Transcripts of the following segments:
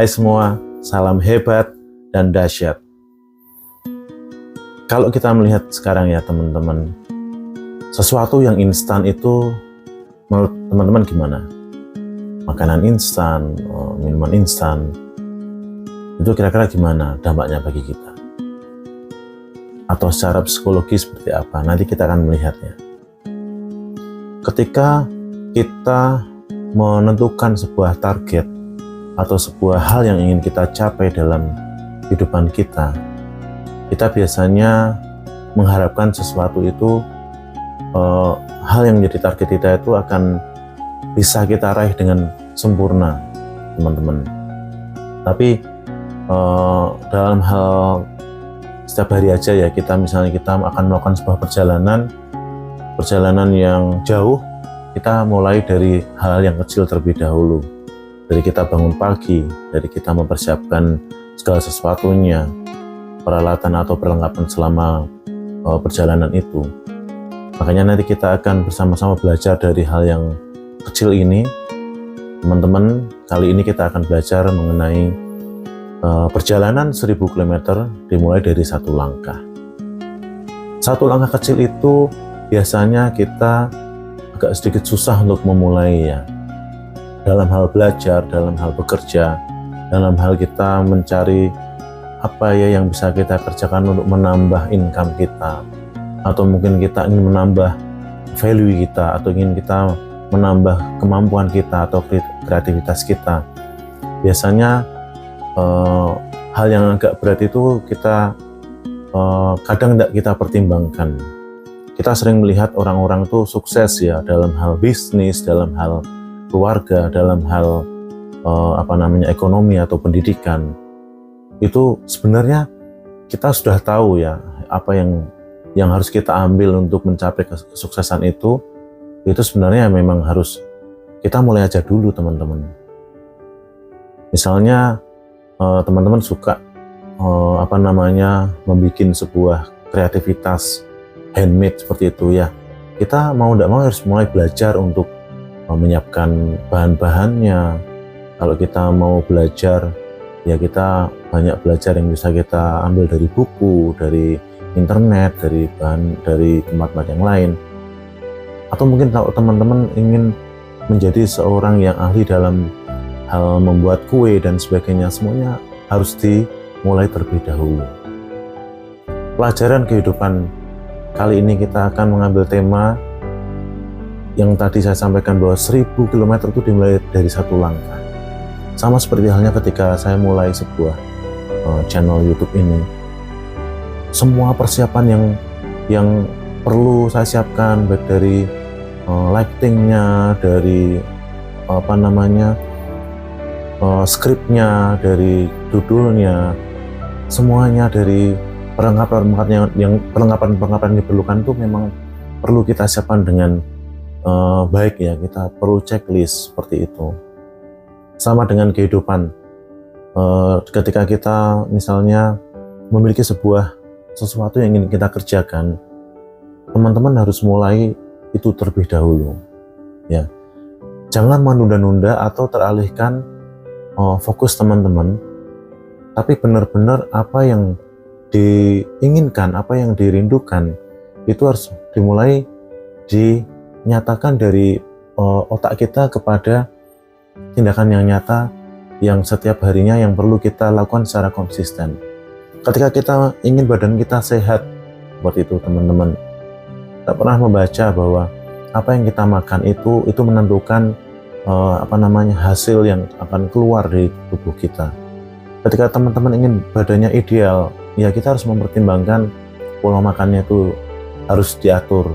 Hai semua, salam hebat dan dahsyat. Kalau kita melihat sekarang ya teman-teman, sesuatu yang instan itu menurut teman-teman gimana? Makanan instan, minuman instan, itu kira-kira gimana dampaknya bagi kita? Atau secara psikologis seperti apa? Nanti kita akan melihatnya. Ketika kita menentukan sebuah target atau sebuah hal yang ingin kita capai dalam kehidupan kita biasanya mengharapkan sesuatu itu hal yang menjadi target kita itu akan bisa kita raih dengan sempurna, teman-teman. Tapi dalam hal setiap hari aja ya, kita akan melakukan sebuah perjalanan yang jauh. Kita mulai dari hal yang kecil terlebih dahulu. Dari kita bangun pagi, dari kita mempersiapkan segala sesuatunya, peralatan atau perlengkapan selama perjalanan itu. Makanya nanti kita akan bersama-sama belajar dari hal yang kecil ini. Teman-teman, kali ini kita akan belajar mengenai perjalanan 1000 km dimulai dari satu langkah. Satu langkah kecil itu biasanya kita agak sedikit susah untuk memulai ya. Dalam hal belajar, dalam hal bekerja, dalam hal kita mencari apa ya yang bisa kita kerjakan untuk menambah income kita, atau mungkin kita ingin menambah value kita, atau ingin kita menambah kemampuan kita atau kreativitas kita. Biasanya hal yang agak berat itu kita kadang tidak kita pertimbangkan. Kita sering melihat orang-orang itu sukses ya dalam hal bisnis, dalam hal keluarga, dalam hal ekonomi atau pendidikan. Itu sebenarnya kita sudah tahu ya apa yang harus kita ambil untuk mencapai kesuksesan itu sebenarnya memang harus kita mulai aja dulu, teman-teman. Misalnya teman-teman suka membuat sebuah kreativitas handmade seperti itu ya, kita mau tidak mau harus mulai belajar untuk menyiapkan bahan-bahannya. Kalau kita mau belajar ya, kita banyak belajar yang bisa kita ambil dari buku, dari internet, dari tempat-tempat yang lain. Atau mungkin kalau teman-teman ingin menjadi seorang yang ahli dalam hal membuat kue dan sebagainya, semuanya harus dimulai terlebih dahulu. Pelajaran kehidupan kali ini kita akan mengambil tema yang tadi saya sampaikan, bahwa 1000 km itu dimulai dari satu langkah. Sama seperti halnya ketika saya mulai sebuah channel YouTube ini. Semua persiapan yang perlu saya siapkan, baik dari lightingnya, dari skripnya, dari judulnya, semuanya, dari perlengkapan yang diperlukan itu memang perlu kita siapkan dengan baik ya. Kita perlu checklist seperti itu. Sama dengan kehidupan, ketika kita misalnya memiliki sesuatu yang ingin kita kerjakan, teman-teman harus mulai itu terlebih dahulu ya. Jangan menunda-nunda atau teralihkan fokus teman-teman, tapi benar-benar apa yang diinginkan, apa yang dirindukan itu harus dimulai dinyatakan dari otak kita kepada tindakan yang nyata yang setiap harinya yang perlu kita lakukan secara konsisten. Ketika kita ingin badan kita sehat, seperti itu teman-teman, kita pernah membaca bahwa apa yang kita makan itu menentukan hasil yang akan keluar dari tubuh kita. Ketika teman-teman ingin badannya ideal, ya kita harus mempertimbangkan pola makannya itu harus diatur,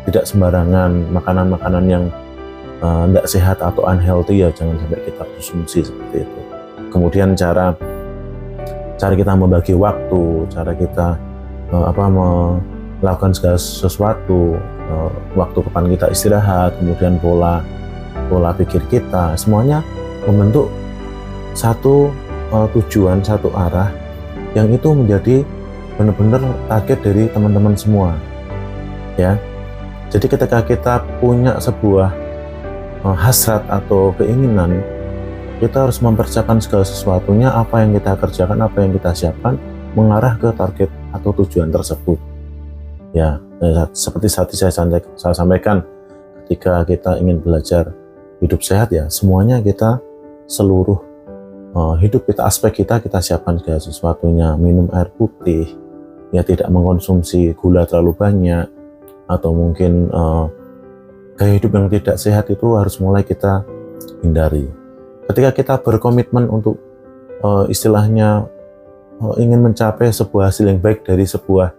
tidak sembarangan makanan-makanan yang tidak sehat atau unhealthy ya, jangan sampai kita konsumsi seperti itu. Kemudian cara kita membagi waktu, cara kita melakukan segala sesuatu, waktu kapan kita istirahat, kemudian pola pikir kita, semuanya membentuk satu tujuan, satu arah yang itu menjadi benar-benar target dari teman-teman semua ya. Jadi ketika kita punya sebuah hasrat atau keinginan, kita harus mempersiapkan segala sesuatunya, apa yang kita kerjakan, apa yang kita siapkan, mengarah ke target atau tujuan tersebut. Ya, seperti saya sampaikan, ketika kita ingin belajar hidup sehat ya, semuanya kita seluruh hidup kita, aspek kita siapkan segala sesuatunya. Minum air putih, ya tidak mengkonsumsi gula terlalu banyak, atau mungkin gaya hidup yang tidak sehat itu harus mulai kita hindari. Ketika kita berkomitmen untuk istilahnya ingin mencapai sebuah hasil yang baik dari sebuah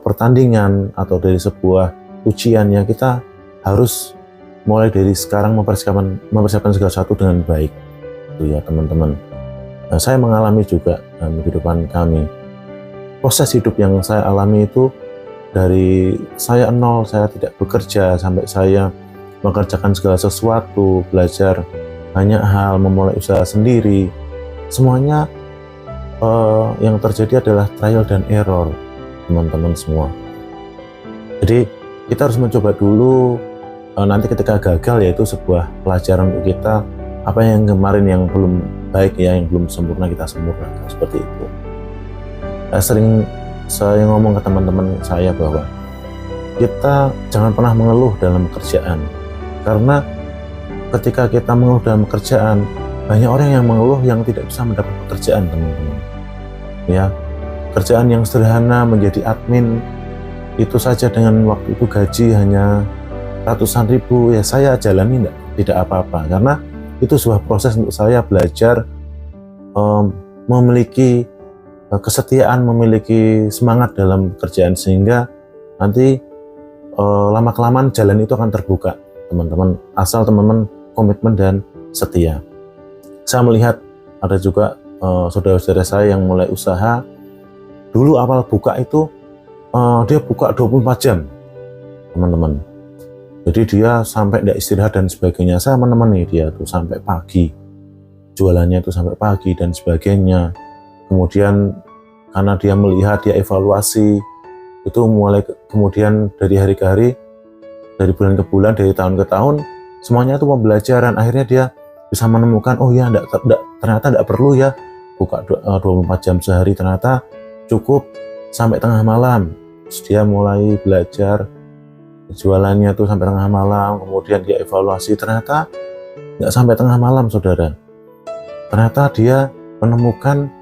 pertandingan atau dari sebuah ujian, ya kita harus mulai dari sekarang mempersiapkan segala sesuatu dengan baik, itu ya teman-teman. Nah, saya mengalami juga dalam kehidupan kami, proses hidup yang saya alami itu dari saya nol, saya tidak bekerja, sampai saya mengerjakan segala sesuatu, belajar banyak hal, memulai usaha sendiri. Semuanya yang terjadi adalah trial dan error, teman-teman semua. Jadi kita harus mencoba dulu, nanti ketika gagal yaitu sebuah pelajaran untuk kita, apa yang kemarin yang belum baik ya, yang belum sempurna kita sempurnakan, seperti itu. Sering saya ngomong ke teman-teman saya bahwa kita jangan pernah mengeluh dalam pekerjaan, karena ketika kita mengeluh dalam pekerjaan, banyak orang yang mengeluh yang tidak bisa mendapat pekerjaan, teman-teman. Ya, kerjaan yang sederhana menjadi admin itu saja dengan waktu itu gaji hanya ratusan ribu, ya saya jalani tidak apa-apa, karena itu sebuah proses untuk saya belajar memiliki kesetiaan, memiliki semangat dalam pekerjaan, sehingga nanti lama-kelamaan jalan itu akan terbuka, teman-teman, asal teman-teman komitmen dan setia. Saya melihat ada juga saudara-saudara saya yang mulai usaha. Dulu awal buka itu dia buka 24 jam, teman-teman. Jadi dia sampai tidak istirahat dan sebagainya. Saya menemani dia tuh sampai pagi, jualannya itu sampai pagi dan sebagainya. Kemudian karena dia melihat, dia evaluasi, itu mulai kemudian dari hari ke hari, dari bulan ke bulan, dari tahun ke tahun, semuanya itu pembelajaran. Akhirnya dia bisa menemukan, oh ya, ternyata tidak perlu ya buka 24 jam sehari, ternyata cukup sampai tengah malam. Terus dia mulai belajar jualannya tuh sampai tengah malam, kemudian dia evaluasi, ternyata nggak sampai tengah malam, saudara. Ternyata dia menemukan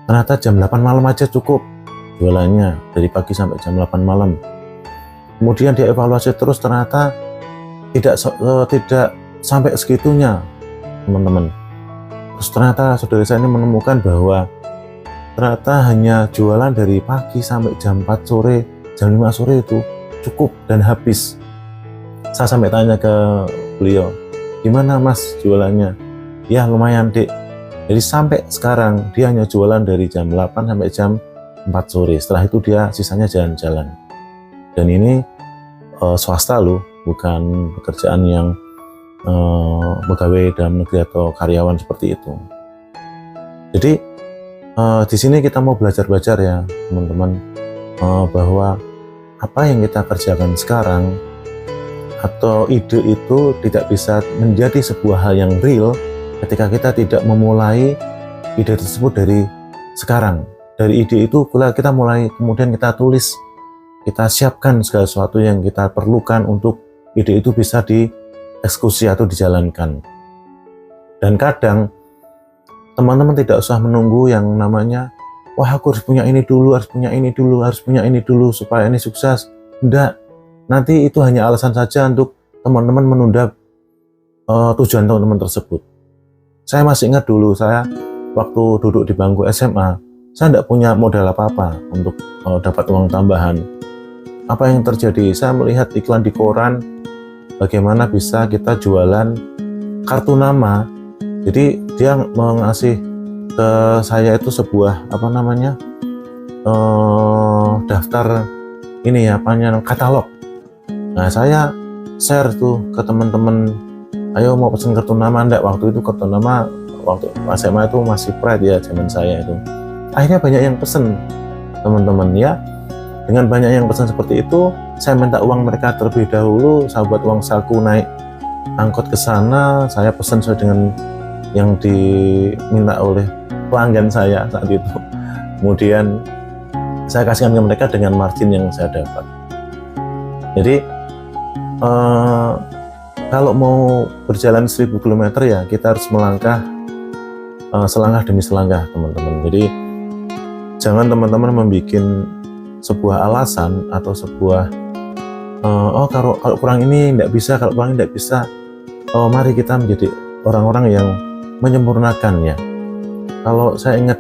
ternyata jam 8 malam aja cukup jualannya, dari pagi sampai jam 8 malam. Kemudian dia evaluasi terus, ternyata tidak sampai segitunya, teman-teman. Terus ternyata saudara saya ini menemukan bahwa ternyata hanya jualan dari pagi sampai jam 4 sore, jam 5 sore itu cukup dan habis. Saya sampai tanya ke beliau, gimana mas jualannya? Ya lumayan dek. Jadi sampai sekarang dia hanya jualan dari jam 8 sampai jam 4 sore. Setelah itu dia sisanya jalan-jalan. Dan ini swasta loh, bukan pekerjaan yang pegawai dalam negeri atau karyawan seperti itu. Jadi di sini kita mau belajar ya teman-teman, bahwa apa yang kita kerjakan sekarang atau ide itu tidak bisa menjadi sebuah hal yang real ketika kita tidak memulai ide tersebut dari sekarang. Dari ide itu kita mulai, kemudian kita tulis, kita siapkan segala sesuatu yang kita perlukan untuk ide itu bisa dieksekusi atau dijalankan. Dan kadang teman-teman tidak usah menunggu yang namanya, wah aku harus punya ini dulu, harus punya ini dulu, harus punya ini dulu supaya ini sukses. Enggak, nanti itu hanya alasan saja untuk teman-teman menunda tujuan teman-teman tersebut. Saya masih ingat dulu, saya waktu duduk di bangku SMA, saya tidak punya modal apa-apa untuk dapat uang tambahan. Apa yang terjadi? Saya melihat iklan di koran, bagaimana bisa kita jualan kartu nama. Jadi dia mengasih ke saya itu sebuah daftar ini ya, katalog. Nah saya share tuh ke teman-teman, ayo mau pesen kartu nama enggak? Waktu itu kartu nama waktu SMA itu masih Pride ya, zaman saya itu. Akhirnya banyak yang pesen, teman-teman ya. Dengan banyak yang pesan seperti itu, saya minta uang mereka terlebih dahulu, saya buat uang saku naik angkot ke sana, saya pesan sesuai dengan yang diminta oleh pelanggan saya saat itu. Kemudian saya kasihkan ke mereka dengan margin yang saya dapat. Jadi kalau mau berjalan 1000 km ya kita harus melangkah selangkah demi selangkah, teman-teman. Jadi jangan teman-teman membuat sebuah alasan atau sebuah kalau kurang ini tidak bisa, kalau kurang ini tidak bisa. Mari kita menjadi orang-orang yang menyempurnakannya. Kalau saya ingat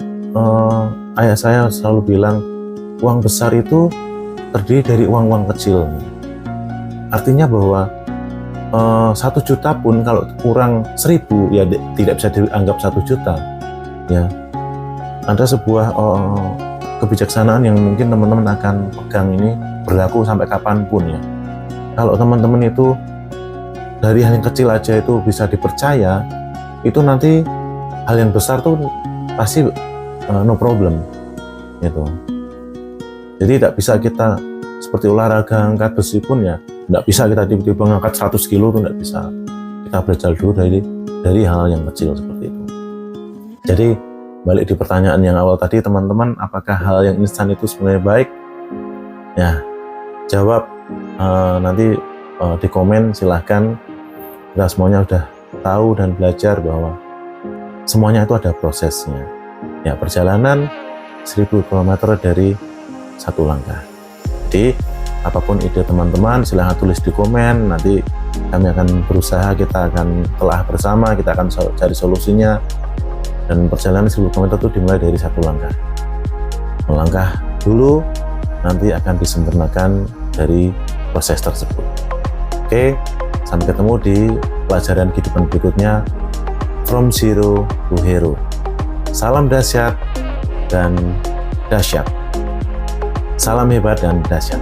ayah saya selalu bilang, uang besar itu terdiri dari uang-uang kecil. Artinya bahwa 1 juta pun kalau kurang 1000 ya tidak bisa dianggap 1 juta. Ya, ada sebuah kebijaksanaan yang mungkin teman-teman akan pegang ini berlaku sampai kapanpun ya. Kalau teman-teman itu dari hal yang kecil aja itu bisa dipercaya, itu nanti hal yang besar tuh pasti no problem gitu. Jadi tidak bisa kita seperti olahraga angkat besi pun ya, tidak bisa kita tiba-tiba ngangkat 100 kilo itu tidak bisa. Kita belajar dulu dari hal yang kecil seperti itu. Jadi balik di pertanyaan yang awal tadi, teman-teman, apakah hal yang instan itu sebenarnya baik? Ya, jawab nanti di komen, silahkan. Kita semuanya udah tahu dan belajar bahwa semuanya itu ada prosesnya. Ya, perjalanan 1000 km dari 1 langkah. Jadi apapun ide teman-teman silahkan tulis di komen, nanti kami akan berusaha, kita akan telah bersama, kita akan cari solusinya. Dan perjalanan 1000 km itu dimulai dari 1 langkah. Melangkah dulu, nanti akan disempurnakan dari proses tersebut. Oke, sampai ketemu di pelajaran kehidupan berikutnya, From Zero to Hero. Salam dahsyat dan dahsyat. Salam hebat dan dahsyat.